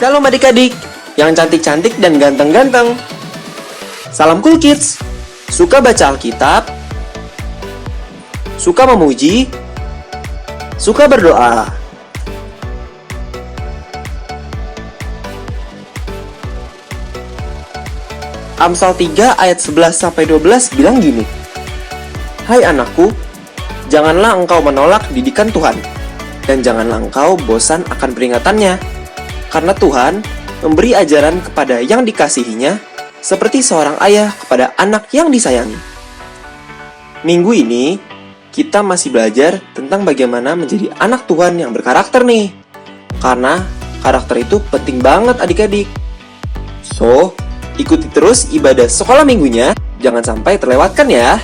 Shalom adik-adik yang cantik-cantik dan ganteng-ganteng. Salam Cool Kids. Suka baca Alkitab? Suka memuji? Suka berdoa? Amsal 3 ayat 11-12 bilang gini. Hai anakku, janganlah engkau menolak didikan Tuhan, dan janganlah engkau bosan akan peringatannya. Karena Tuhan memberi ajaran kepada yang dikasihinya, seperti seorang ayah kepada anak yang disayangi. Minggu ini, kita masih belajar tentang bagaimana menjadi anak Tuhan yang berkarakter nih. Karena karakter itu penting banget adik-adik. So, ikuti terus ibadah sekolah minggunya, jangan sampai terlewatkan ya.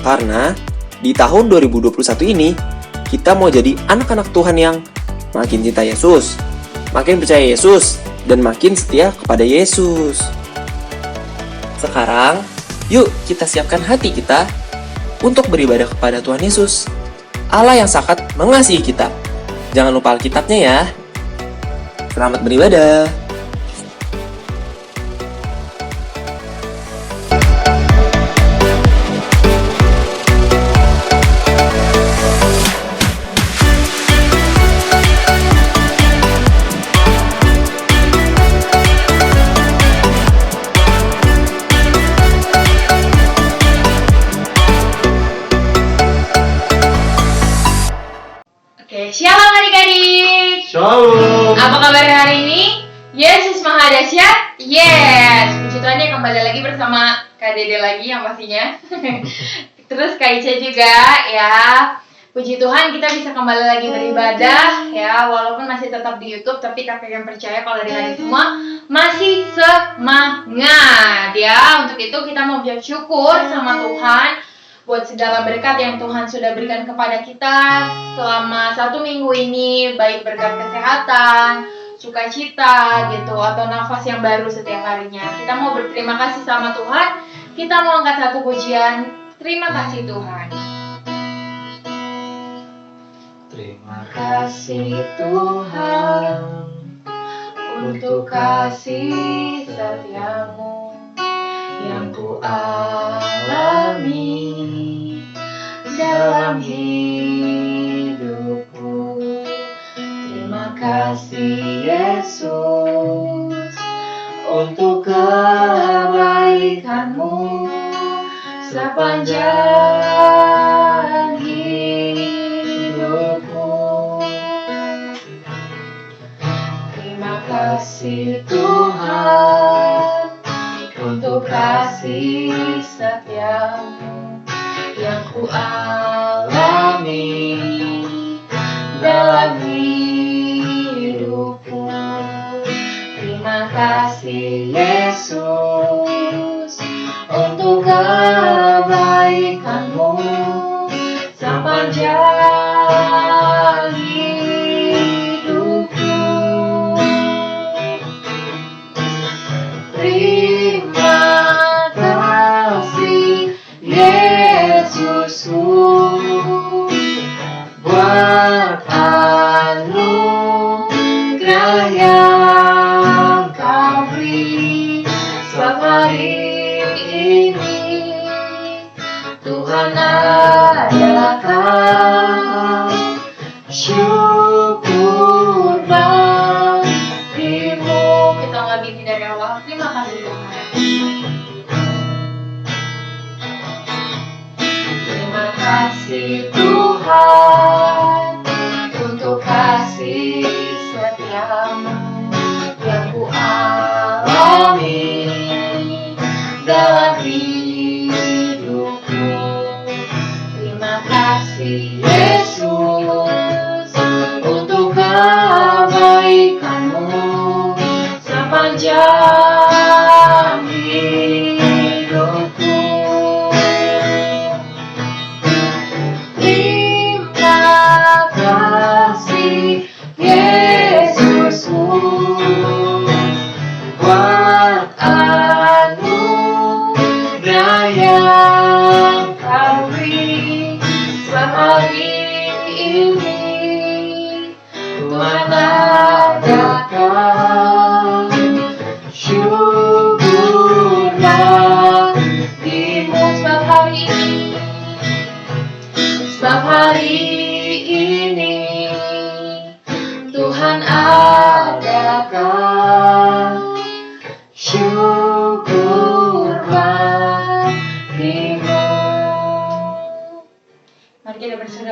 Karena di tahun 2021 ini, kita mau jadi anak-anak Tuhan yang makin cinta Yesus, makin percaya Yesus, dan makin setia kepada Yesus. Sekarang, yuk kita siapkan hati kita untuk beribadah kepada Tuhan Yesus, Allah yang sangat mengasihi kita. Jangan lupa Alkitabnya ya. Selamat beribadah. Shalom adik-adik. Shalom. Apa kabar hari ini? Yesus Maha Dahsyat. Yes. Puji Tuhan ya, kembali lagi bersama Kak Dede lagi yang pastinya. Terus Kak Ica juga ya. Puji Tuhan kita bisa kembali lagi beribadah ya, walaupun masih tetap di YouTube, tapi kakak yang percaya kalau adik-adik semua masih semangat ya. Untuk itu kita mau bersyukur sama Tuhan buat segala berkat yang Tuhan sudah berikan kepada kita selama 1 minggu ini, baik berkat kesehatan, sukacita gitu, atau nafas yang baru setiap harinya. Kita mau berterima kasih sama Tuhan. Kita mau angkat satu pujian. Terima kasih Tuhan. Terima kasih Tuhan untuk kasih setiamu yang ku alami dalam hidupku. Terima kasih Yesus untuk kebaikanmu sepanjang hidupku. Terima kasih Tuhan untuk kasih setiamu yang ku alami dalam hidupku. Terima kasih Yesus untuk kebaikanmu sepanjang hidupku. Terima kasih Yesusku buat anugerah yang Kau beri setiap hari ini. Tuhan adalah syukur bagimu. Kita lagi gini dari awal. Terima kasih Tuhan. Terima kasih Tuhan untuk kasih setiamu yang ku alami dalam hidupku. Terima kasih Yesus untuk kebaikanmu sepanjang hidupku. Terima kasih Yesusku buat anugerah yang Kau beri setiap hari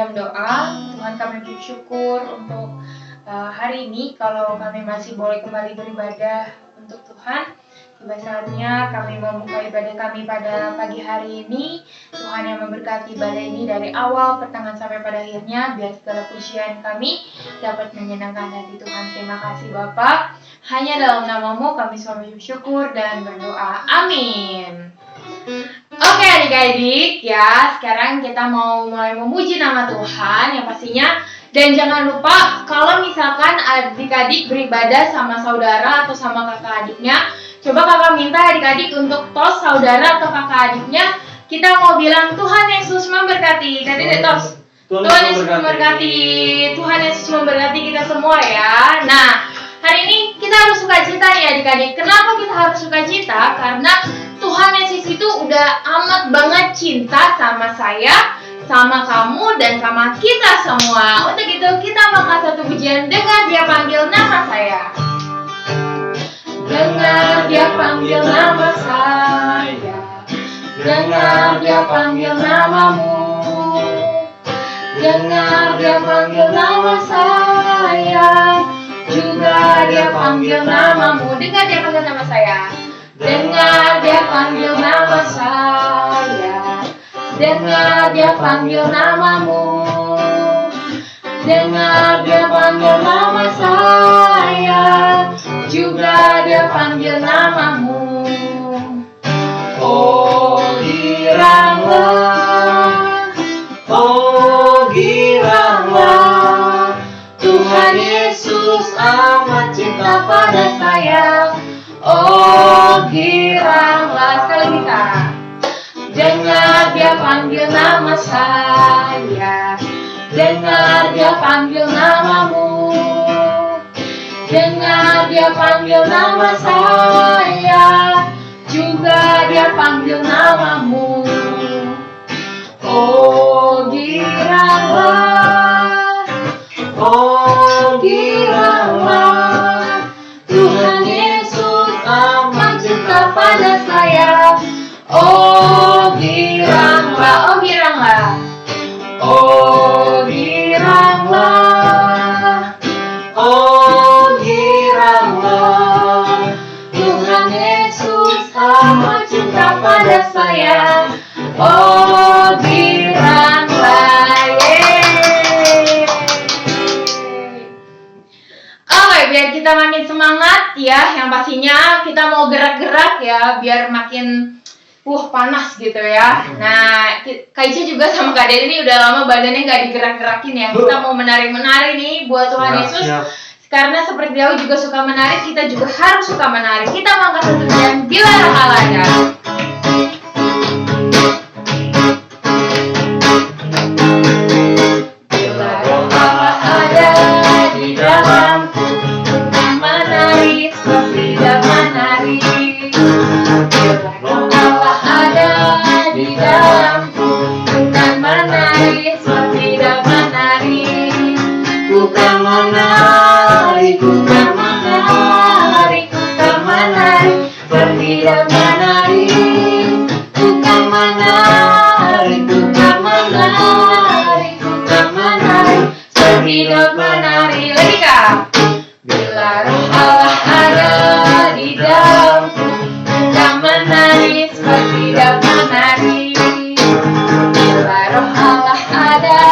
dalam doa. Tuhan, kami bersyukur untuk hari ini kalau kami masih boleh kembali beribadah untuk Tuhan. Tiba saatnya kami membuka ibadah kami pada pagi hari ini. Tuhan yang memberkati ibadah ini dari awal, pertengahan sampai pada akhirnya. Biar segala pujian kami dapat menyenangkan hati Tuhan. Terima kasih Bapa. Hanya dalam nama-Mu kami selalu bersyukur dan berdoa. Amin. Oke adik-adik ya, sekarang kita mau mulai memuji nama Tuhan yang pastinya. Dan jangan lupa kalau misalkan adik-adik beribadah sama saudara atau sama kakak adiknya, coba kakak minta adik-adik untuk tos saudara atau kakak adiknya. Kita mau bilang Tuhan Yesus memberkati. Tadi deh tos. Tuhan Yesus memberkati. Tuhan Yesus memberkati kita semua ya. Nah, hari ini kita harus sukacita ya adik-adik. Kenapa kita harus sukacita? Karena Tuhan Yesus itu udah amat banget cinta sama saya, sama kamu, dan sama kita semua. Untuk itu kita angkat satu pujian dengan Dia panggil nama saya. Dengar Dia panggil nama saya, dengar Dia panggil namamu, dengar Dia panggil nama saya, juga Dia panggil namamu. Dengar Dia panggil nama saya, dengar Dia panggil nama saya, dengar Dia panggil namamu, dengar Dia panggil nama saya, juga Dia panggil namamu. Oh giranglah, oh giranglah, Tuhan Yesus amat cinta pada saya. Oh giranglah, sekali kita. Dengar Dia panggil nama saya, dengar Dia panggil namamu, dengar Dia panggil nama saya, juga Dia panggil namamu. Oh giranglah, oh giranglah, Tuhan Yesus amat cinta pada saya. Oh giranglah, oh giranglah, oh giranglah, oh giranglah, Tuhan Yesus amat cinta pada saya. Oh giranglah, yeay. Oke, biar kita makin semangat ya, yang pastinya kita mau gerak-gerak ya, biar makin panas gitu ya. Nah, Kak Ica juga sama Kak Dede ini udah lama badannya gak digerak-gerakin ya. Kita mau menari-menari nih buat Tuhan Yesus. Karena seperti dia juga suka menari, kita juga harus suka menari. Kita mengangkat satu dan bila rakalanya. Bila roh Allah ada di dalamku, bukan menari seperti dia menari. Bila roh Allah ada di dalamku, bukan menari seperti dia menari. Bukan menari, bukan menari, bukan menari seperti dia menari. Bukan menari, bukan menari, bukan menari seperti dia menari. Lagi Kak. Bila roh Allah ada di dalamku, bukan menari seperti dia menari. Bila roh Allah ada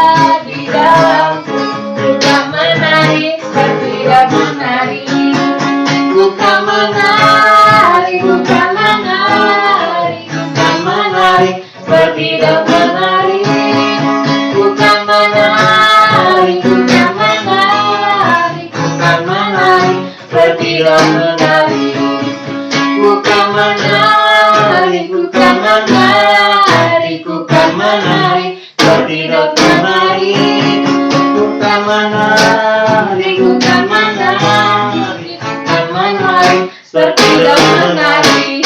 di dalamku, bukan menari seperti dia menari. Bukan menari, bukan menari, bukan menari seperti dia menari. Bukan menari, bukan menari, bukan menari seperti dia menari. Bukan menari, bukan menari, bukan menari seperti dia menari. Bukan menari, bukan menari, bukan menari seperti dia menari.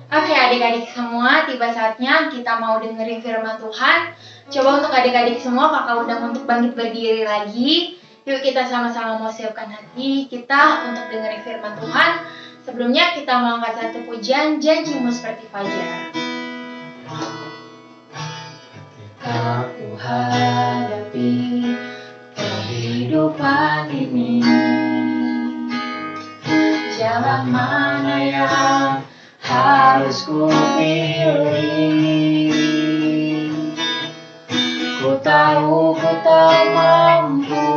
Oke adik-adik semua, tiba saatnya kita mau dengerin firman Tuhan. Coba untuk adik-adik semua kakak undang untuk bangkit berdiri lagi. Yuk kita sama-sama mau siapkan hati kita untuk dengerin firman Tuhan. Sebelumnya kita mau angkat satu pujian, Janjimu Seperti Fajar. Ketika ku hadapi kehidupan ini, jalan mana yang harus ku pilih? Ku tahu ku tak mampu,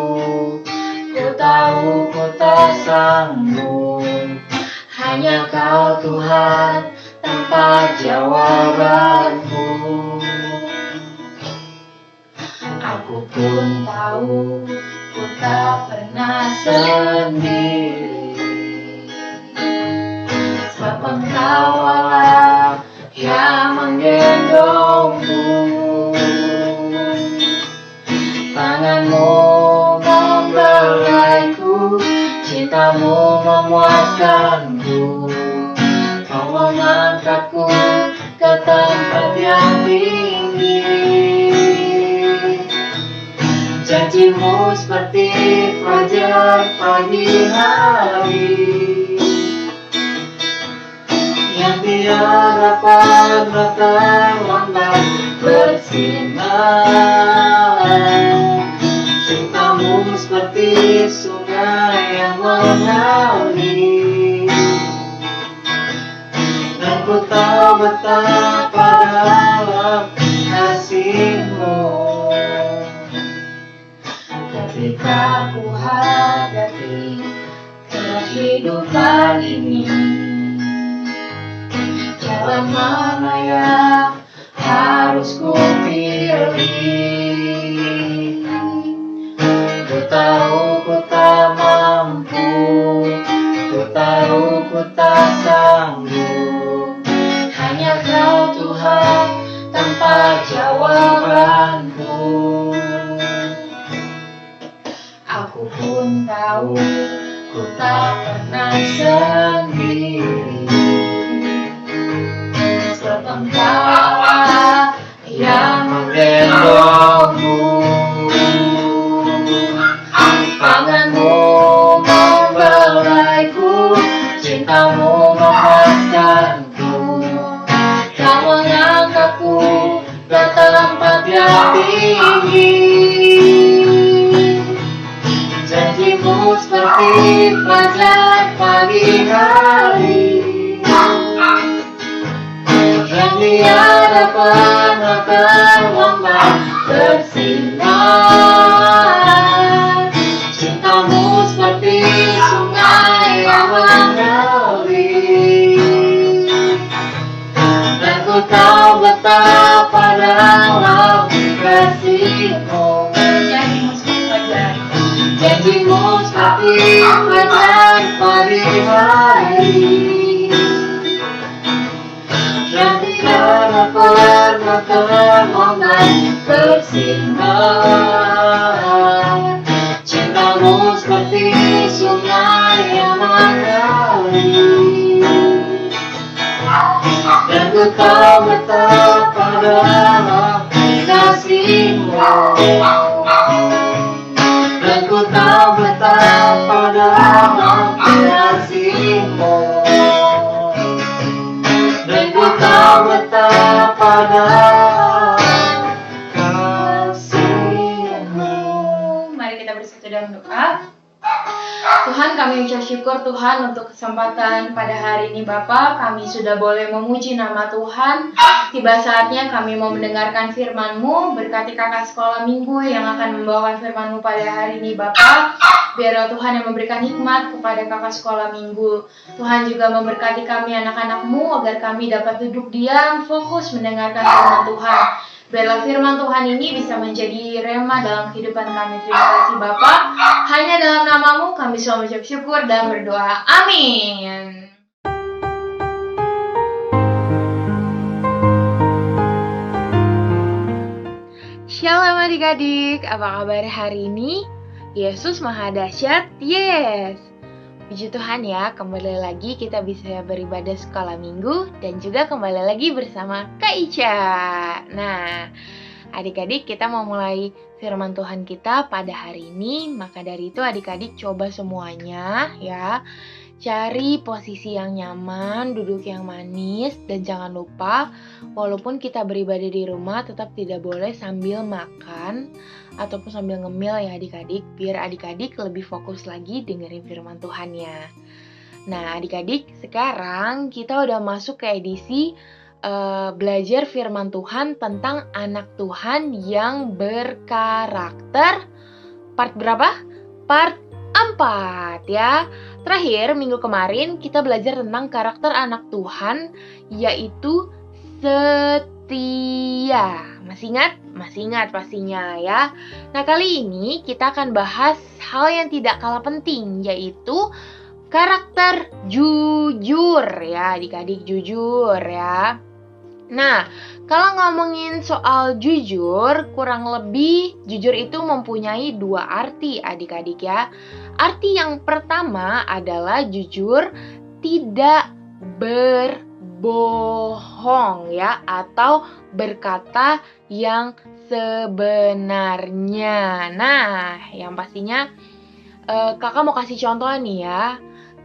ku tahu ku tak sanggup. Hanya Kau Tuhan tempat jawabanku. Aku pun tahu ku tak pernah sendiri, sebab Engkau Allah yang menggendongku. Tanganmu membelaiku, cintamu memuaskanku. Kau mengangkatku ke tempat yang tinggi. Janjimu seperti fajar pagi hari, yang tiada pernah terlambat bersinar. Cintamu seperti sungai yang mengalir, dan ku tahu betapa dalam kasih-Mu. Ketika ku hadapi kehidupan ini, jalan mana yang harus ku pilih? Ku tahu ku tak mampu, ku tahu ku tak sanggup. Hanya Kau Tuhan tempat jawabanku. Aku pun tahu ku tak pernah sendiri, sebab Engkau Allah yang menggendongku. Tanganmu membelaiku, cintamu memuaskanku. Kau mengangkatku ke tempat yang tinggi. Janjimu seperti fajar pagi hari, yang tiada pernah terlambat bersinar. Cintamu seperti sungai yang mengalir, dan ku tahu betapa dalam kasih-Mu. Janjimu seperti fajar pagi hari, yang tiada pernah terlambat bersinar. Cintamu seperti sungai yang mengalir, dan ku tahu betapa dalam kasih-Mu. Dan ku tahu betapa dalam kasih-Mu. Dan ku tahu betapa dalam kasih-Mu. Mari kita bersatu dalam doa. Tuhan, kami ucap syukur Tuhan untuk kesempatan pada hari ini Bapa. Kami sudah boleh memuji nama Tuhan. Tiba saatnya kami mau mendengarkan firman-Mu. Berkati kakak sekolah minggu yang akan membawakan firman-Mu pada hari ini Bapa. Biarlah Tuhan yang memberikan hikmat kepada kakak sekolah minggu. Tuhan juga memberkati kami anak-anak-Mu agar kami dapat duduk diam, fokus mendengarkan firman Tuhan. Biarlah firman Tuhan ini bisa menjadi rema dalam kehidupan kami. Terima kasih Bapa. Hanya dalam nama-Mu kami selalu mengucap syukur dan berdoa. Amin. Shalom adik-adik, apa kabar hari ini? Yesus Maha Dahsyat, yes! Puji Tuhan ya, kembali lagi kita bisa beribadah sekolah minggu dan juga kembali lagi bersama Kak Ica. Nah, adik-adik kita mau mulai firman Tuhan kita pada hari ini, maka dari itu adik-adik coba semuanya ya. Cari posisi yang nyaman, duduk yang manis, dan jangan lupa walaupun kita beribadah di rumah tetap tidak boleh sambil makan ataupun sambil ngemil ya adik-adik, biar adik-adik lebih fokus lagi dengerin firman Tuhannya. Nah adik-adik, sekarang kita udah masuk ke edisi belajar firman Tuhan tentang anak Tuhan yang berkarakter. Part berapa? Part 4 ya. Terakhir minggu kemarin kita belajar tentang karakter anak Tuhan, yaitu setia. Masih ingat? Masih ingat pastinya ya. Nah kali ini kita akan bahas hal yang tidak kalah penting, yaitu karakter jujur ya adik-adik, jujur ya. Nah, kalau ngomongin soal jujur, kurang lebih jujur itu mempunyai dua arti adik-adik ya. Arti yang pertama adalah jujur tidak berbohong ya, atau berkata yang sebenarnya. Nah, yang pastinya kakak mau kasih contoh nih ya.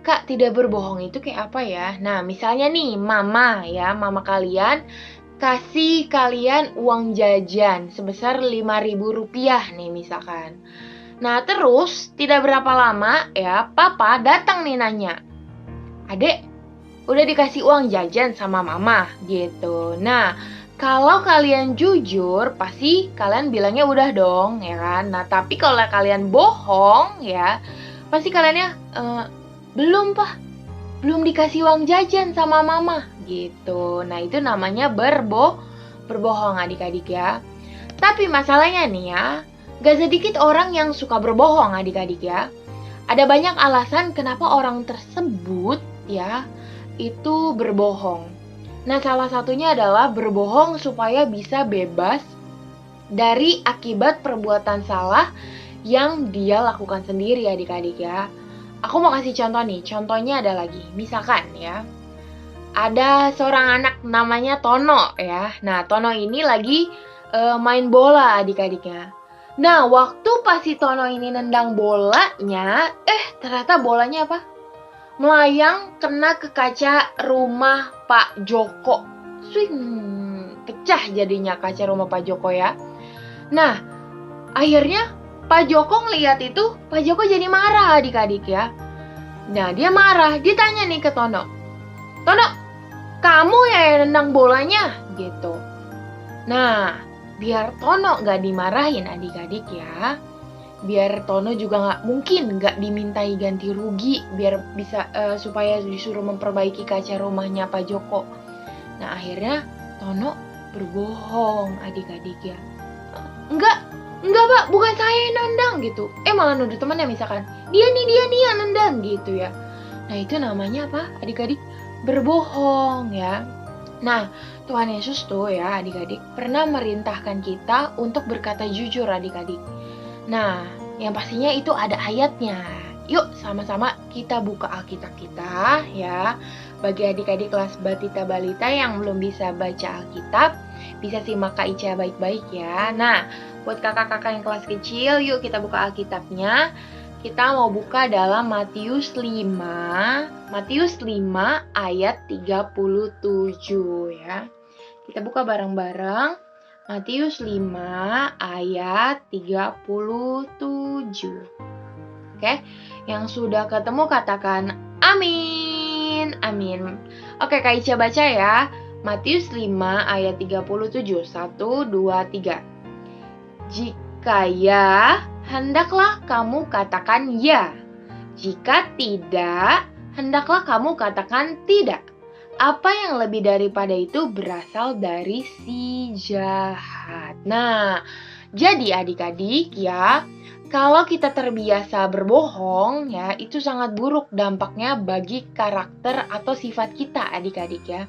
Kak, tidak berbohong itu kayak apa ya? Nah, misalnya nih, mama kalian kasih kalian uang jajan sebesar Rp5.000 nih misalkan. Nah, terus tidak berapa lama ya, papa datang nih nanya, "Adek, udah dikasih uang jajan sama mama?" gitu. Nah, kalau kalian jujur, pasti kalian bilangnya udah dong, ya kan? Nah, tapi kalau kalian bohong ya, pasti kaliannya belum pak, belum dikasih uang jajan sama mama gitu. Nah itu namanya berbohong adik-adik ya. Tapi masalahnya nih ya, gak sedikit orang yang suka berbohong adik-adik ya. Ada banyak alasan kenapa orang tersebut ya itu berbohong. Nah salah satunya adalah berbohong supaya bisa bebas dari akibat perbuatan salah yang dia lakukan sendiri adik-adik ya. Aku mau kasih contoh nih, contohnya ada lagi. Misalkan ya, ada seorang anak namanya Tono ya. Nah, Tono ini lagi main bola adik-adiknya. Nah, waktu pas si Tono ini nendang bolanya, ternyata bolanya apa? Melayang kena ke kaca rumah Pak Joko. Swing, pecah jadinya kaca rumah Pak Joko ya. Nah, akhirnya Pak Joko ngeliat itu, Pak Joko jadi marah adik-adik ya. Nah dia marah, dia tanya nih ke Tono, "Tono, kamu yang nendang bolanya?" gitu. Nah biar Tono gak dimarahin adik-adik ya, biar Tono juga mungkin gak dimintai ganti rugi, biar bisa supaya disuruh memperbaiki kaca rumahnya Pak Joko. Nah akhirnya Tono berbohong adik-adik ya. Enggak pak, bukan saya yang nendang gitu. Malah nuduh temannya misalkan, dia nih yang nendang gitu ya. Nah itu namanya apa adik-adik? Berbohong ya. Nah Tuhan Yesus tuh ya adik-adik pernah merintahkan kita untuk berkata jujur adik-adik. Nah yang pastinya itu ada ayatnya. Yuk sama-sama kita buka Alkitab kita ya. Bagi adik-adik kelas Batita Balita yang belum bisa baca Alkitab, bisa simak Kak Ica baik-baik ya. Nah, buat kakak-kakak yang kelas kecil, yuk kita buka Alkitabnya. Kita mau buka dalam Matius 5 ayat 37 ya. Kita buka bareng-bareng. Matius 5 ayat 37. Oke, yang sudah ketemu katakan amin. Amin. Oke, Kak Ica baca ya. Matius 5 ayat 37. 1, 2, 3. Jika ya, hendaklah kamu katakan ya. Jika tidak, hendaklah kamu katakan tidak. Apa yang lebih daripada itu berasal dari si jahat. Nah, jadi adik-adik ya, kalau kita terbiasa berbohong ya, itu sangat buruk dampaknya bagi karakter atau sifat kita adik-adik ya.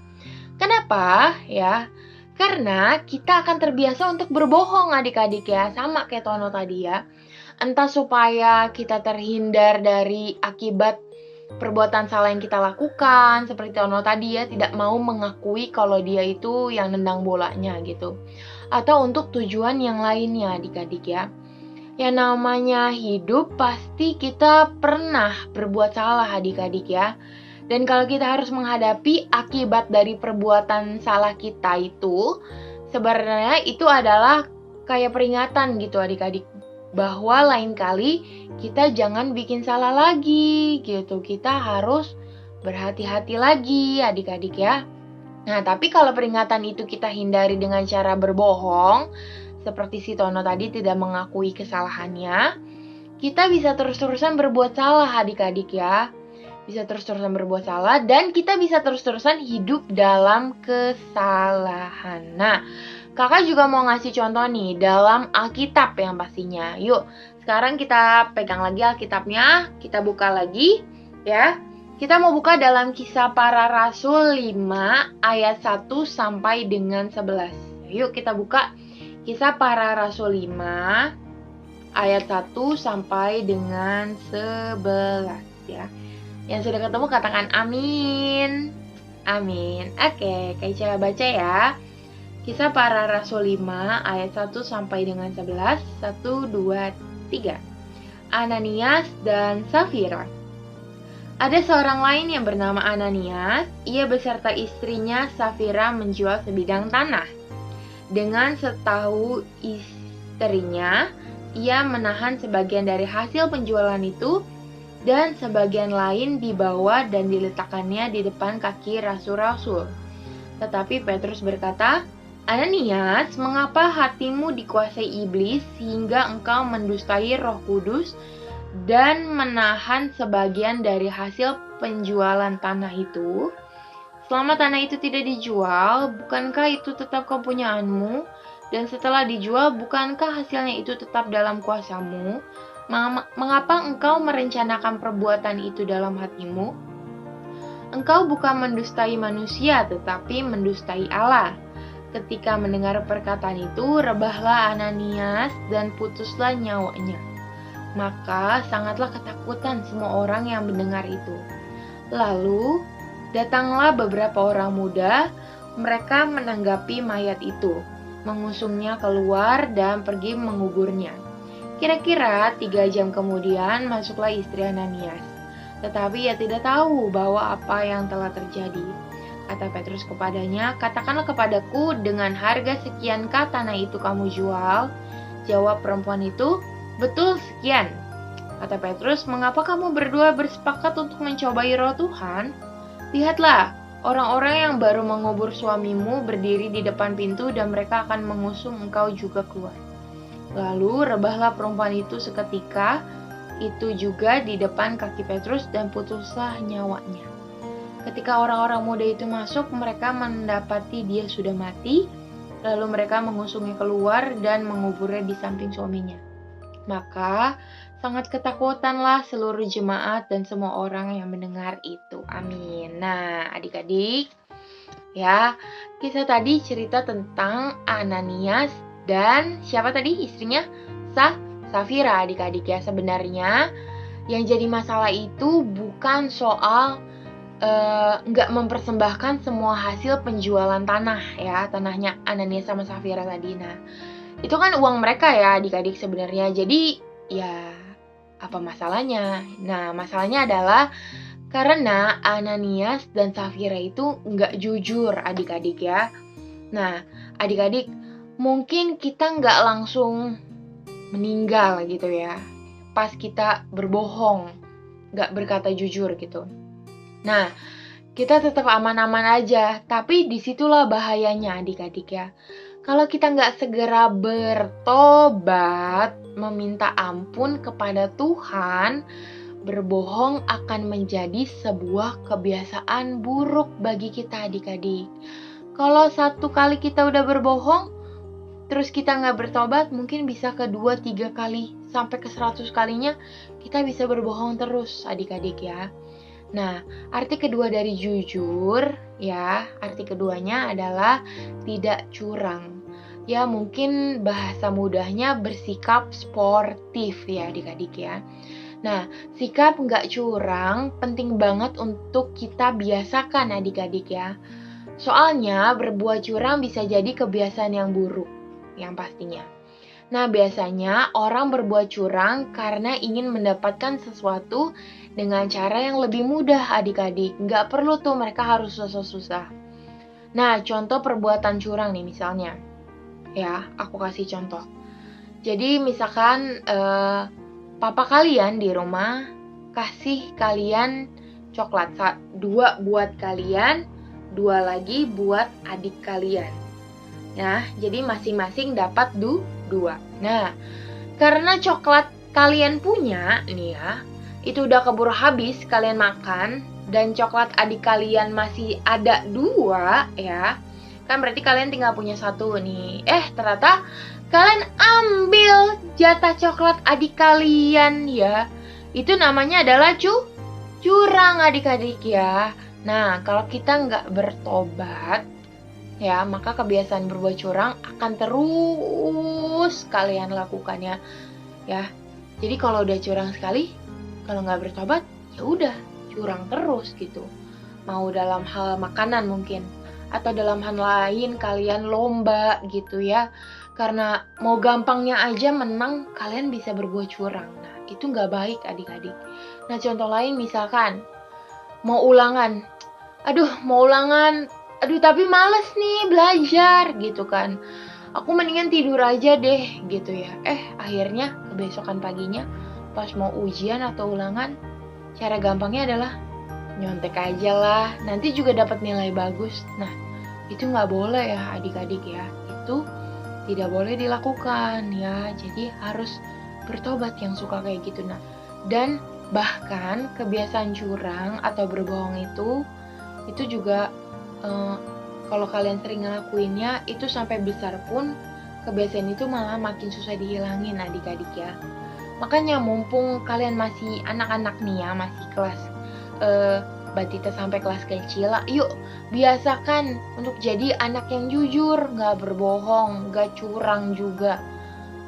Kenapa ya? Karena kita akan terbiasa untuk berbohong adik-adik ya, sama kayak Tono tadi ya. Entah supaya kita terhindar dari akibat perbuatan salah yang kita lakukan, seperti Tono tadi ya, tidak mau mengakui kalau dia itu yang nendang bolanya gitu. Atau untuk tujuan yang lainnya adik-adik ya. Yang namanya hidup pasti kita pernah berbuat salah adik-adik ya. Dan kalau kita harus menghadapi akibat dari perbuatan salah kita itu, sebenarnya itu adalah kayak peringatan gitu adik-adik. Bahwa lain kali kita jangan bikin salah lagi gitu. Kita harus berhati-hati lagi adik-adik ya. Nah, tapi kalau peringatan itu kita hindari dengan cara berbohong, seperti si Tono tadi tidak mengakui kesalahannya, kita bisa terus-terusan berbuat salah adik-adik ya. Bisa terus-terusan berbuat salah dan kita bisa terus-terusan hidup dalam kesalahan. Nah, kakak juga mau ngasih contoh nih dalam Alkitab yang pastinya. Yuk, sekarang kita pegang lagi Alkitabnya, kita buka lagi ya. Kita mau buka dalam Kisah Para Rasul 5 ayat 1 sampai dengan 11. Yuk kita buka Kisah Para Rasul 5 ayat 1 sampai dengan 11 ya. Yang sudah ketemu katakan amin. Amin. Oke, Kaica baca ya. Kisah Para Rasul 5 ayat 1 sampai dengan 11. 1, 2, 3. Ananias dan Safira. Ada seorang lain yang bernama Ananias. Ia beserta istrinya Safira menjual sebidang tanah. Dengan setahu istrinya, ia menahan sebagian dari hasil penjualan itu dan sebagian lain dibawa dan diletakkannya di depan kaki rasul-rasul. Tetapi Petrus berkata, Ananias, mengapa hatimu dikuasai iblis sehingga engkau mendustai Roh Kudus dan menahan sebagian dari hasil penjualan tanah itu? Selama tanah itu tidak dijual, bukankah itu tetap kepunyaanmu? Dan setelah dijual, bukankah hasilnya itu tetap dalam kuasamu? Mengapa engkau merencanakan perbuatan itu dalam hatimu? Engkau bukan mendustai manusia, tetapi mendustai Allah. Ketika mendengar perkataan itu, rebahlah Ananias dan putuslah nyawanya. Maka sangatlah ketakutan semua orang yang mendengar itu. Lalu datanglah beberapa orang muda, mereka menanggapi mayat itu, mengusungnya keluar dan pergi menguburnya. Kira-kira 3 jam kemudian masuklah istri Ananias, tetapi ia tidak tahu bahwa apa yang telah terjadi. Kata Petrus kepadanya, katakanlah kepadaku dengan harga sekiankah tanah itu kamu jual? Jawab perempuan itu, betul sekian. Kata Petrus, mengapa kamu berdua bersepakat untuk mencobai Roh Tuhan? Lihatlah, orang-orang yang baru mengubur suamimu berdiri di depan pintu dan mereka akan mengusung engkau juga keluar. Lalu rebahlah perempuan itu seketika itu juga di depan kaki Petrus dan putuslah nyawanya. Ketika orang-orang muda itu masuk, mereka mendapati dia sudah mati, lalu mereka mengusungnya keluar dan menguburnya di samping suaminya. Maka sangat ketakutanlah seluruh jemaat dan semua orang yang mendengar itu. Amin. Nah, adik-adik, ya, kisah tadi cerita tentang Ananias dan siapa tadi istrinya? Safira, adik-adik ya. Sebenarnya yang jadi masalah itu bukan soal nggak mempersembahkan semua hasil penjualan tanah ya, tanahnya Ananias sama Safira tadi. Nah, itu kan uang mereka ya adik-adik sebenarnya. Jadi ya apa masalahnya? Nah, masalahnya adalah karena Ananias dan Safira itu nggak jujur adik-adik ya. Nah, adik-adik mungkin kita nggak langsung meninggal gitu ya pas kita berbohong, nggak berkata jujur gitu. Nah, kita tetap aman-aman aja, tapi disitulah bahayanya adik-adik ya. Kalau kita nggak segera bertobat, meminta ampun kepada Tuhan, berbohong akan menjadi sebuah kebiasaan buruk bagi kita adik-adik. Kalau 1 kali kita udah berbohong, terus kita nggak bertobat, mungkin bisa ke 2-3 kali, sampai ke 100 kalinya, kita bisa berbohong terus adik-adik ya. Nah, arti kedua dari jujur, ya, arti keduanya adalah tidak curang. Ya, mungkin bahasa mudahnya bersikap sportif ya adik-adik ya. Nah, sikap nggak curang penting banget untuk kita biasakan adik-adik ya. Soalnya berbuat curang bisa jadi kebiasaan yang buruk, yang pastinya. Nah, biasanya orang berbuat curang karena ingin mendapatkan sesuatu dengan cara yang lebih mudah adik-adik. Nggak perlu tuh mereka harus susah-susah. Nah, contoh perbuatan curang nih misalnya. Ya, aku kasih contoh. Jadi misalkan papa kalian di rumah kasih kalian coklat. 2 buat kalian, 2 lagi buat adik kalian. Nah, jadi masing-masing dapat 2. Nah, karena coklat kalian punya nih ya, itu udah keburu habis kalian makan, dan coklat adik kalian masih ada 2 ya, kan berarti kalian tinggal punya 1 nih. Ternyata kalian ambil jatah coklat adik kalian ya. Itu namanya adalah curang adik-adik ya. Nah, kalau kita nggak bertobat ya, maka kebiasaan berbuat curang akan terus kalian lakukannya ya. Jadi kalau udah curang sekali, kalau nggak bertobat, ya udah curang terus gitu. Mau dalam hal makanan mungkin, atau dalam hal lain kalian lomba gitu ya. Karena mau gampangnya aja menang, kalian bisa berbuat curang. Nah, itu nggak baik adik-adik. Nah, contoh lain misalkan, mau ulangan. Aduh tapi males nih belajar gitu kan. Aku mendingan tidur aja deh gitu ya. Akhirnya kebesokan paginya pas mau ujian atau ulangan, cara gampangnya adalah nyontek aja lah, nanti juga dapat nilai bagus. Nah, itu nggak boleh ya adik-adik ya. Itu tidak boleh dilakukan ya. Jadi harus bertobat yang suka kayak gitu. Nah, dan bahkan kebiasaan curang atau berbohong itu juga kalau kalian sering ngelakuinnya, itu sampai besar pun kebiasaan itu malah makin susah dihilangin adik-adik ya. Makanya mumpung kalian masih anak-anak nih ya, masih kelas batita sampai kelas kecil, yuk biasakan untuk jadi anak yang jujur, gak berbohong, gak curang juga.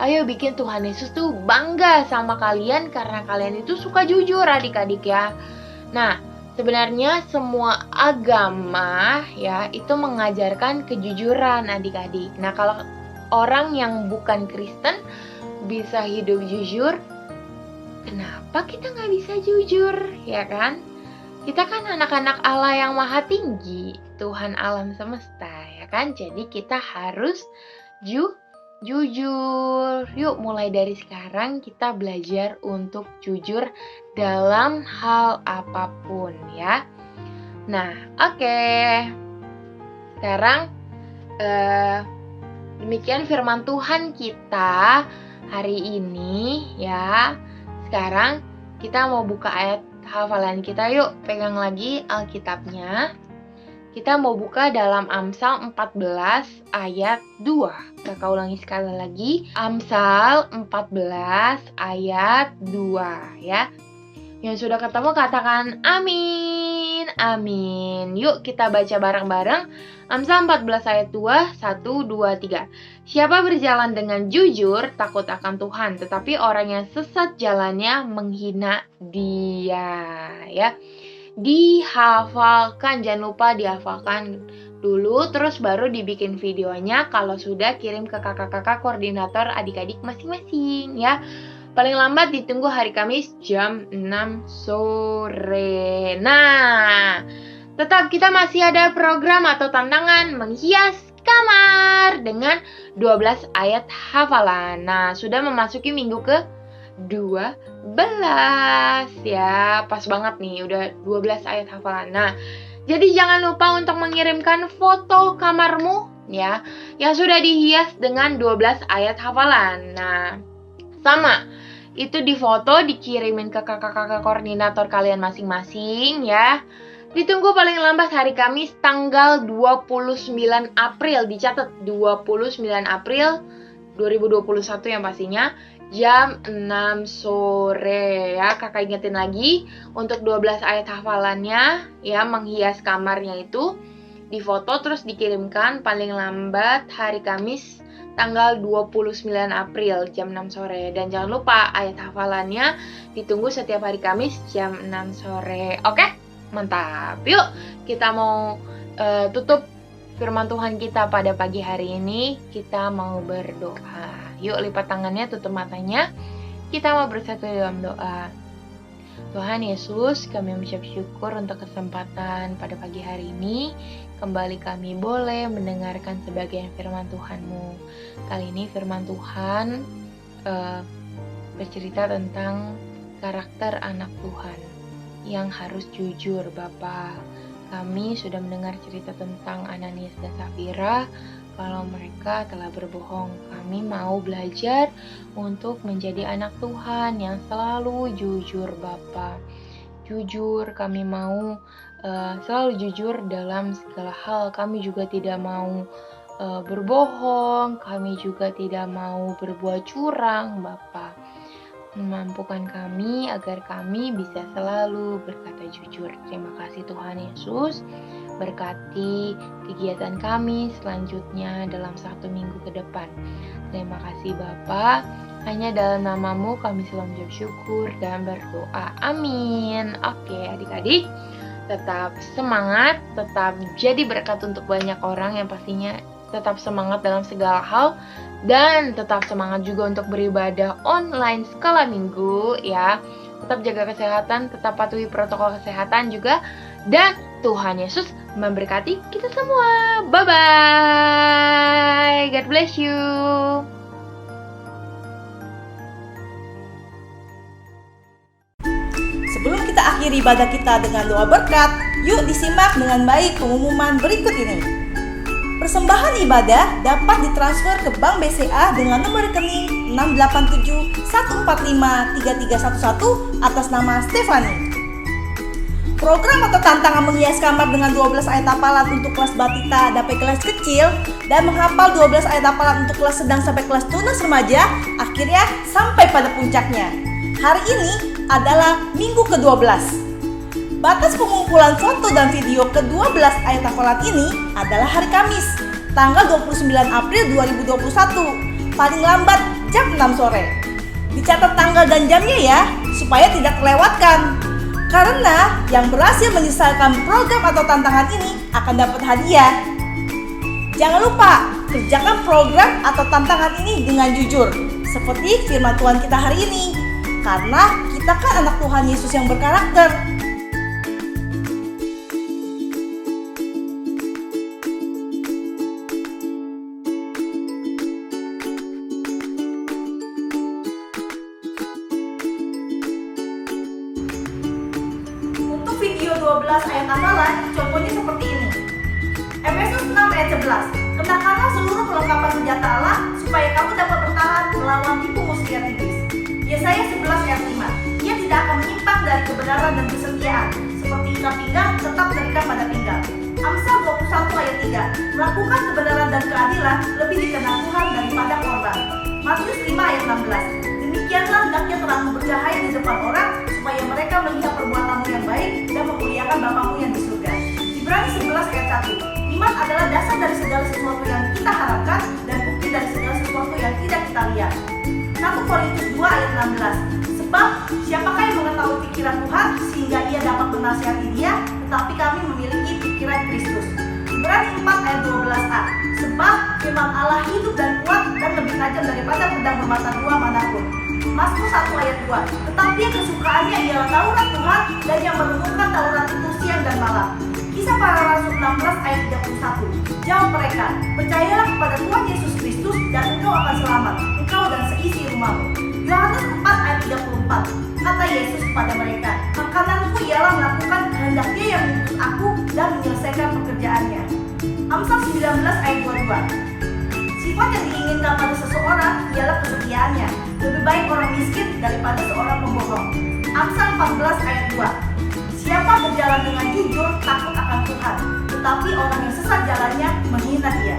Ayo bikin Tuhan Yesus tuh bangga sama kalian karena kalian itu suka jujur adik-adik ya. Nah, sebenarnya semua agama ya itu mengajarkan kejujuran adik-adik. Nah, kalau orang yang bukan Kristen bisa hidup jujur, kenapa kita nggak bisa jujur, ya kan? Kita kan anak-anak Allah yang maha tinggi, Tuhan alam semesta, ya kan? Jadi kita harus jujur. Yuk mulai dari sekarang kita belajar untuk jujur dalam hal apapun ya. Nah, oke. Sekarang demikian firman Tuhan kita hari ini ya. Sekarang kita mau buka ayat hafalan kita, yuk pegang lagi Alkitabnya. Kita mau buka dalam Amsal 14 ayat 2. Kakak ulangi sekali lagi. Amsal 14 ayat 2 ya. Yang sudah ketemu katakan amin. Amin. Yuk kita baca bareng-bareng. Amsal 14 ayat 2, 1, 2, 3. Siapa berjalan dengan jujur takut akan Tuhan, tetapi orang yang sesat jalannya menghina Dia ya. Dihafalkan, jangan lupa dihafalkan dulu, terus baru dibikin videonya. Kalau sudah, kirim ke kakak-kakak koordinator adik-adik masing-masing ya. Paling lambat ditunggu hari Kamis jam 6 sore. Nah, tetap kita masih ada program atau tantangan menghias kamar dengan 12 ayat hafalan. Nah, sudah memasuki minggu ke 12 ya, pas banget nih udah 12 ayat hafalan. Nah, jadi jangan lupa untuk mengirimkan foto kamarmu ya yang sudah dihias dengan 12 ayat hafalan. Nah, sama itu difoto dikirimin ke kakak-kakak koordinator kalian masing-masing ya. Ditunggu paling lambat hari Kamis tanggal 29 April, dicatat 29 April 2021 yang pastinya jam 6 sore ya. Kakak ingetin lagi untuk 12 ayat hafalannya ya, menghias kamarnya itu difoto terus dikirimkan paling lambat hari Kamis tanggal 29 April jam 6 sore. Dan jangan lupa ayat hafalannya ditunggu setiap hari Kamis jam 6 sore. Oke? Mantap. Yuk kita mau tutup firman Tuhan kita pada pagi hari ini. Kita mau berdoa. Yuk lipat tangannya, tutup matanya. Kita mau bersatu dalam doa. Tuhan Yesus, kami mengucap syukur untuk kesempatan pada pagi hari ini. Kembali kami boleh mendengarkan sebagian firman Tuhan-Mu. Kali ini firman Tuhan bercerita tentang karakter anak Tuhan yang harus jujur, Bapa. Kami sudah mendengar cerita tentang Ananias dan Safira kalau mereka telah berbohong. Kami mau belajar untuk menjadi anak Tuhan yang selalu jujur, Bapa. Jujur, kami mau selalu jujur dalam segala hal. Kami juga tidak mau berbohong. Kami juga tidak mau berbuat curang, Bapa. Memampukan kami agar kami bisa selalu berkata jujur. Terima kasih Tuhan Yesus. Berkati kegiatan kami selanjutnya dalam 1 minggu ke depan. Terima kasih Bapa. Hanya dalam nama-Mu kami selalu mengucap syukur dan berdoa. Amin. Oke adik-adik, tetap semangat, tetap jadi berkat untuk banyak orang yang pastinya tetap semangat dalam segala hal, dan tetap semangat juga untuk beribadah online skala minggu ya. Tetap jaga kesehatan, tetap patuhi protokol kesehatan juga, dan Tuhan Yesus memberkati kita semua. Bye-bye. God bless you. Sebelum kita akhiri ibadah kita dengan doa berkat, yuk disimak dengan baik pengumuman berikut ini. Persembahan ibadah dapat ditransfer ke Bank BCA dengan nomor rekening 687-145-3311 atas nama Stefani. Program atau tantangan menghias kamar dengan 12 ayat hafalan untuk kelas batita sampai kelas kecil dan menghafal 12 ayat hafalan untuk kelas sedang sampai kelas tunas remaja akhirnya sampai pada puncaknya. Hari ini adalah minggu ke-12. Batas pengumpulan foto dan video ke-12 ayat hafalan ini adalah hari Kamis, tanggal 29 April 2021, paling lambat jam 6 sore. Dicatat tanggal dan jamnya ya, supaya tidak terlewatkan. Karena yang berhasil menyelesaikan program atau tantangan ini akan dapat hadiah. Jangan lupa, kerjakan program atau tantangan ini dengan jujur, seperti firman Tuhan kita hari ini. Karena kita kan anak Tuhan Yesus yang berkarakter. Video 12 ayat hafalan contohnya seperti ini. Efesus 6 ayat 11. Kenakanlah seluruh perlengkapan senjata Allah supaya kamu dapat bertahan melawan tipu muslihat iblis. Yesaya 11 ayat 5. Ia tidak akan menyimpang dari kebenaran dan kesetiaan, seperti ikat pinggang tetap terikat pada pinggang. Amsal 21 ayat 3. Melakukan kebenaran dan keadilan lebih dikenal Tuhan daripada korban. Matius 5 ayat 16. Demikianlah hendaknya terangmu bercahaya di depan orang, supaya mereka melihat perbuatanmu yang baik dan memuliakan Bapamu yang di surga. Ibrani 11 ayat 1. Iman adalah dasar dari segala sesuatu yang kita harapkan dan bukti dari segala sesuatu yang tidak kita lihat. 1 Korintus 2 ayat 16. Sebab siapakah yang mengetahui pikiran Tuhan sehingga ia dapat menasihati dia, tetapi kami memiliki pikiran Kristus. Ibrani 4 ayat 12a. Sebab firman Allah hidup dan kuat dan lebih tajam daripada pedang bermata dua manapun. Mazmur 1 ayat 2. Tetapi yang kesukaannya ialah Taurat Tuhan, dan yang merenungkan Taurat itu siang dan malam. Kisah Para Rasul 16 ayat 31. Jawab mereka, percayalah kepada Tuhan Yesus Kristus dan engkau akan selamat, engkau dan seisi rumahmu. Yohanes 4 ayat 34. Kata Yesus kepada mereka, makananku ialah melakukan kehendak Dia yang mengutus aku dan menyelesaikan pekerjaannya. Amsal 19 ayat 22. Sifat yang diinginkan pada seseorang ialah kesetiaannya. Lebih baik orang miskin daripada seorang pembohong. Amsal 14 ayat 2. Siapa berjalan dengan jujur takut akan Tuhan, tetapi orang yang sesat jalannya menghina Dia.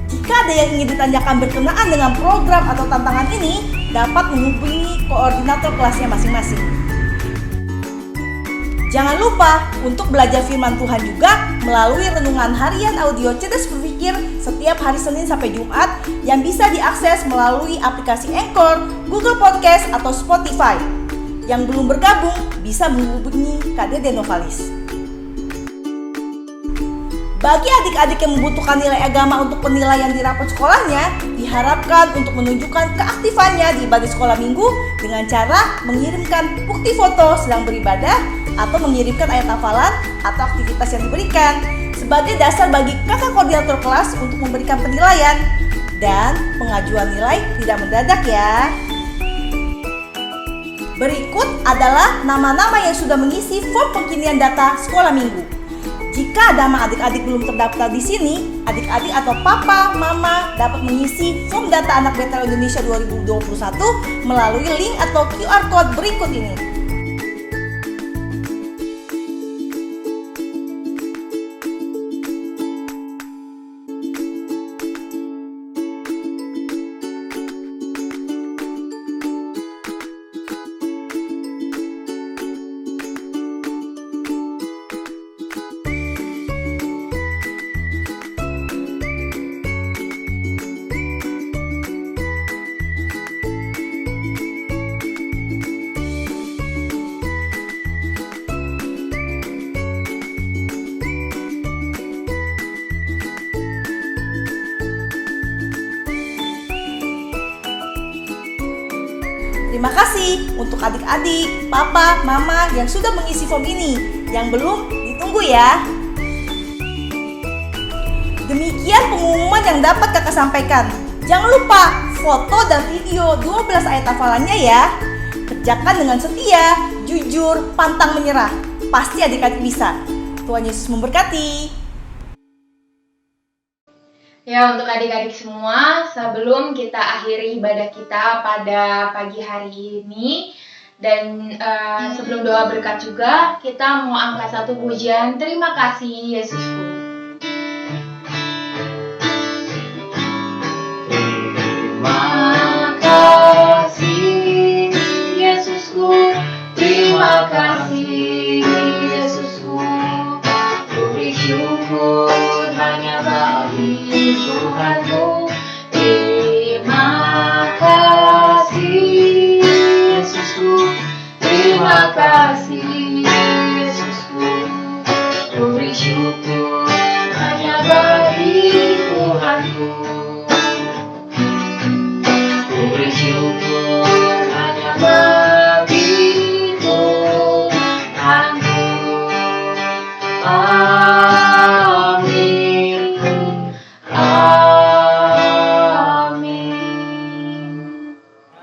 Jika ada yang ingin ditanyakan berkenaan dengan program atau tantangan ini, dapat menghubungi koordinator kelasnya masing-masing. Jangan lupa untuk belajar firman Tuhan juga melalui renungan harian audio Cerdas Berpikir setiap hari Senin sampai Jumat yang bisa diakses melalui aplikasi Anchor, Google Podcast, atau Spotify. Yang belum bergabung bisa menghubungi KDD Novalis. Bagi adik-adik yang membutuhkan nilai agama untuk penilaian di rapot sekolahnya, diharapkan untuk menunjukkan keaktifannya di ibadah sekolah minggu dengan cara mengirimkan bukti foto sedang beribadah atau mengirimkan ayat hafalan atau aktivitas yang diberikan sebagai dasar bagi kakak koordinator kelas untuk memberikan penilaian. Dan pengajuan nilai tidak mendadak ya. Berikut adalah nama-nama yang sudah mengisi form pengisian data sekolah minggu. Jika nama adik-adik belum terdaftar di sini, adik-adik atau papa, mama dapat mengisi form data anak BTL Indonesia 2021 melalui link atau QR code berikut ini. Terima kasih untuk adik-adik, papa, mama yang sudah mengisi form ini. Yang belum, ditunggu ya. Demikian pengumuman yang dapat kakak sampaikan. Jangan lupa foto dan video 12 ayat hafalannya ya. Kerjakan dengan setia, jujur, pantang menyerah. Pasti adik-adik bisa. Tuhan Yesus memberkati. Ya, untuk adik-adik semua, sebelum kita akhiri ibadah kita pada pagi hari ini dan sebelum doa berkat juga, kita mau angkat satu pujian terima kasih Yesusku. Terima kasih Yesusku, terima kasih Yesusku, ku bersyukur hanya bagi Tuhanku. Terima kasih Yesusku, terima kasih Yesusku, ku bersyukur hanya bagi Tuhanku. Ku bersyukur hanya bagi Tuhanku. Amin. Amin.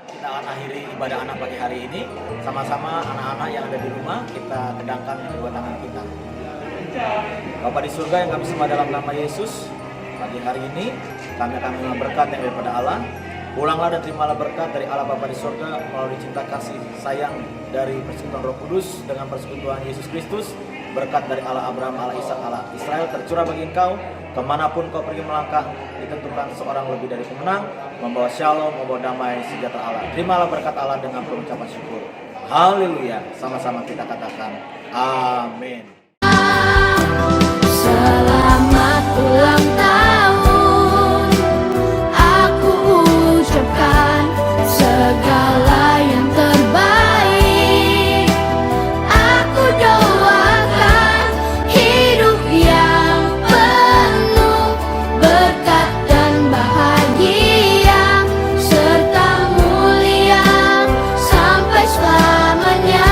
Kita akan akhiri ibadah anak pagi hari ini. Sama-sama anak-anak yang ada di rumah, kita kedangkan kedua tangan kita. Bapa di surga yang kami sembah dalam nama Yesus, pagi hari ini kami akan menerima berkat yang daripada Allah. Pulanglah dan terimalah berkat dari Allah Bapa di surga melalui cinta kasih sayang dari persekutuan Roh Kudus dengan persekutuan Yesus Kristus. Berkat dari Allah Abraham, Allah Ishak, Allah Israel tercurah bagi engkau. Kemanapun kau pergi melangkah, ditentukan seorang lebih dari pemenang, membawa shalom, membawa damai sejahtera Allah. Terimalah berkat Allah dengan pengucapan syukur. Haleluya. Sama-sama kita katakan amin. Selamat ulang tahun, aku ucapkan segala yang terbaik. Aku doakan hidup yang penuh berkat dan bahagia serta mulia sampai selamanya.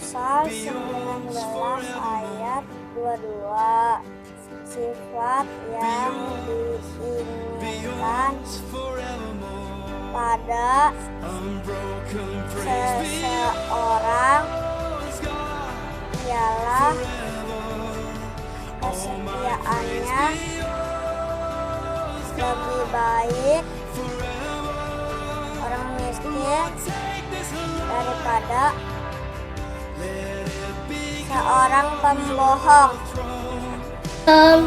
Amsal 19 ayat 22. Sifat yang diinginkan pada seseorang ialah kesetiaannya. Lebih baik orang miskin daripada seorang pembohong.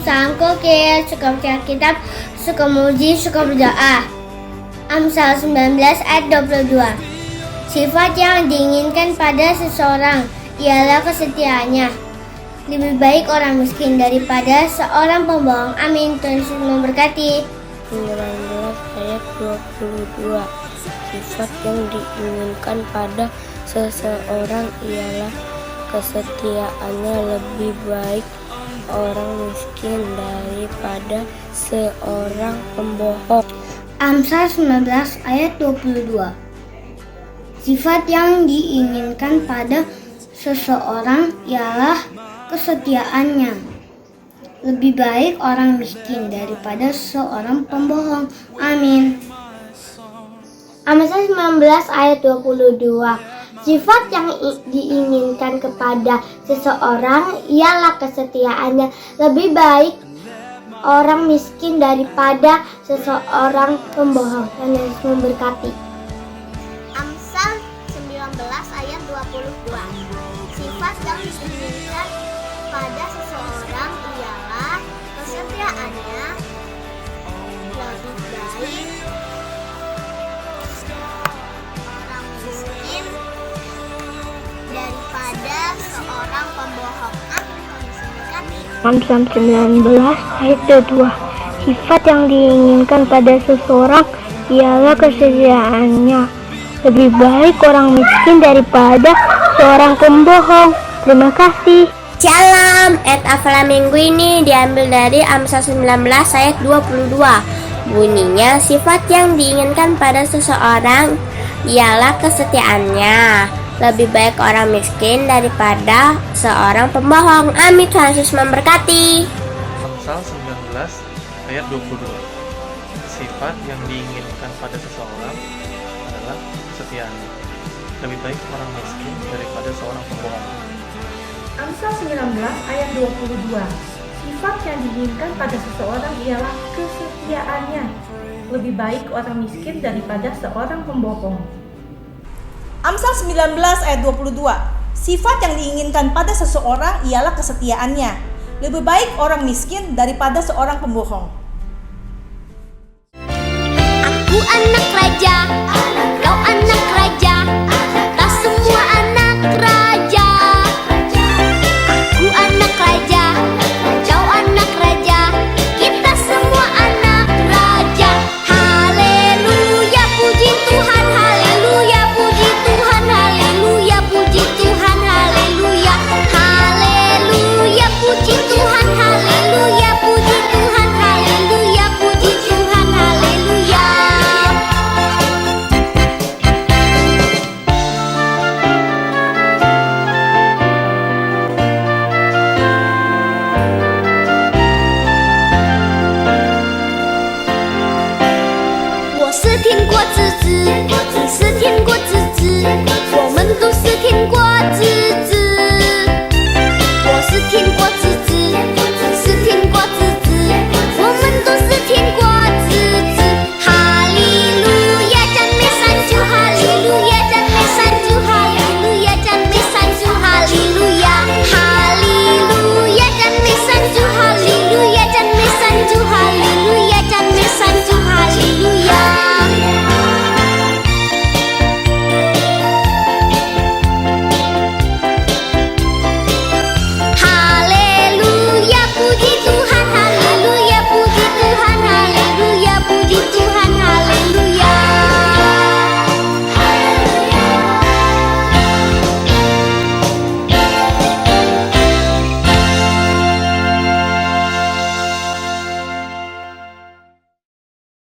Salam kukis, suka baca kitab, suka muji, suka berdoa. Amsal 19 ayat 22. Sifat yang diinginkan pada seseorang ialah kesetiaannya. Lebih baik orang miskin daripada seorang pembohong. Amin. Tuhan Yesus memberkati. 19 ayat 22. Sifat yang diinginkan pada seseorang ialah kesetiaannya. Lebih baik orang miskin daripada seorang pembohong. Amsal 19 ayat 22. Sifat yang diinginkan pada seseorang ialah kesetiaannya. Lebih baik orang miskin daripada seorang pembohong. Amin. Amsal 19 ayat 22. Sifat yang diinginkan kepada seseorang ialah kesetiaannya. Lebih baik orang miskin daripada seseorang pembohong. Dan Yesus memberkati. Amsal 19 ayat 22. Sifat yang diinginkan pada seseorang ialah kesetiaannya. Lebih baik orang miskin daripada seorang pembohong. Amsal 19 ayat 22. Sifat yang diinginkan pada seseorang ialah kesetiaannya. Lebih baik orang miskin daripada seorang pembohong. Terima kasih. Shalom, Afla minggu ini diambil dari Amsal 19 ayat 22. Bunyinya, sifat yang diinginkan pada seseorang ialah kesetiaannya. Lebih baik orang miskin daripada seorang pembohong. Amin. Tuhan Yesus memberkati. Amsal 19 ayat 22. Sifat yang diinginkan pada seseorang adalah kesetiaannya. Lebih baik orang miskin daripada seorang pembohong. Amsal 19 ayat 22. Sifat yang diinginkan pada seseorang ialah kesetiaannya. Lebih baik orang miskin daripada seorang pembohong. Amsal 19 ayat 22. Sifat yang diinginkan pada seseorang ialah kesetiaannya. Lebih baik orang miskin daripada seorang pembohong. Aku anak raja, kau anak raja, kita semua anak raja. Aku anak raja, kau anak raja, kita semua anak raja. Haleluya, puji Tuhan, haleluya, puji Tuhan, haleluya, puji Tuhan, haleluya. Haleluya, puji Tuhan, haleluya, puji Tuhan, haleluya, puji Tuhan, haleluya.我是天国之子，你是天国之子，我们都是天国